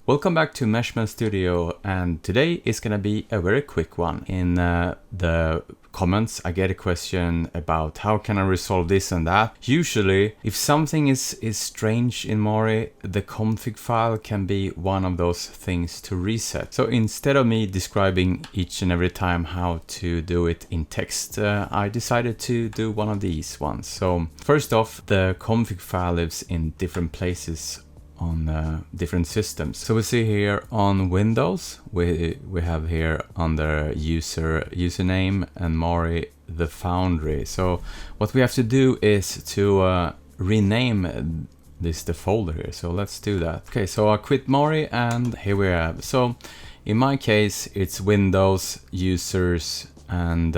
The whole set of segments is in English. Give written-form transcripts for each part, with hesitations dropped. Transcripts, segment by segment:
Welcome back to Meshmen Studio, and today is gonna be a very quick one. In the comments I get a question about how can I resolve this and that. Usually if something is strange in Mori, the config file can be one of those things to reset. So instead of me describing each and every time how to do it in text, I decided to do one of these ones. So first off, the config file lives in different places on different systems. So we see here on Windows, we have here under username and Mori the Foundry. So what we have to do is to rename the folder here. So let's do that. Okay, so I quit Mori and here we have. So in my case, it's Windows, users, and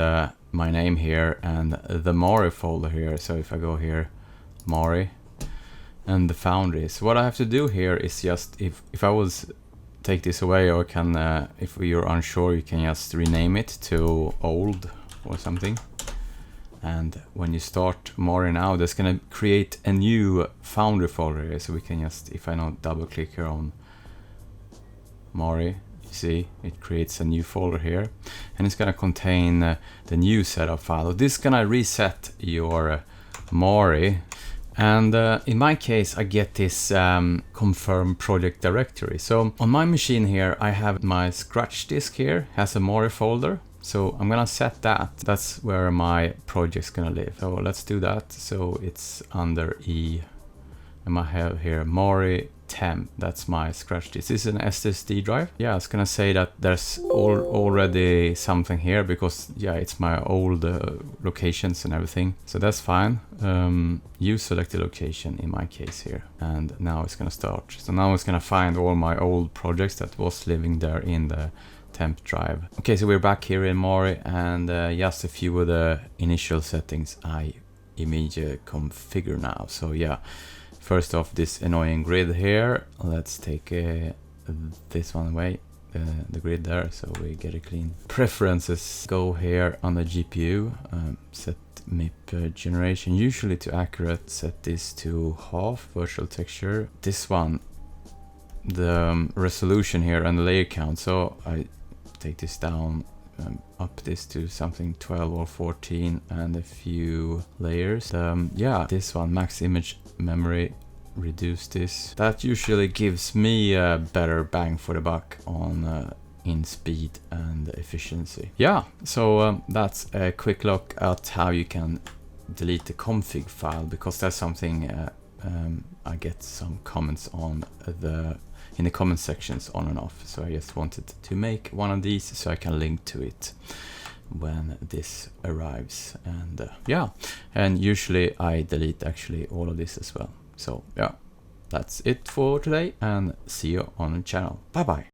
my name here and the Mori folder here. So if I go here, Mori, and the Foundry. So what I have to do here is just, if I was take this away, or can, if you're unsure, you can just rename it to old or something. And when you start Mori now, that's gonna create a new Foundry folder here. So we can just, if I now double click here on Mori, you see it creates a new folder here, and it's gonna contain the new set of files. This is gonna reset your Mori. And in my case, I get this confirm project directory. So on my machine here, I have my scratch disk here, has a Mori folder. So I'm gonna set that. That's where my project's gonna live. So let's do that. So it's under E, and I have here Mori temp. That's my scratch disk. This is an SSD drive. Yeah, I was gonna say that there's already something here because yeah, it's my old locations and everything. So that's fine. You select the location in my case here, and now it's gonna start. So now it's gonna find all my old projects that was living there in the temp drive. Okay, so we're back here in Mori, and just a few of the initial settings I immediately configure now. So yeah. First off, this annoying grid here, let's take this one away, the grid there, so we get it clean. Preferences, go here on the GPU, set MIP generation, usually to accurate, set this to half, virtual texture. This one, the resolution here and the layer count, so I take this down, up this to something 12 or 14 and a few layers. Yeah, this one, max image memory, reduce this. That usually gives me a better bang for the buck on in speed and efficiency. Yeah, so that's a quick look at how you can delete the config file, because that's something I get some comments on in the comment sections on and off. So I just wanted to make one of these so I can link to it when this arrives. And yeah, and usually I delete actually all of this as well. So yeah, that's it for today, and see you on the channel. Bye bye.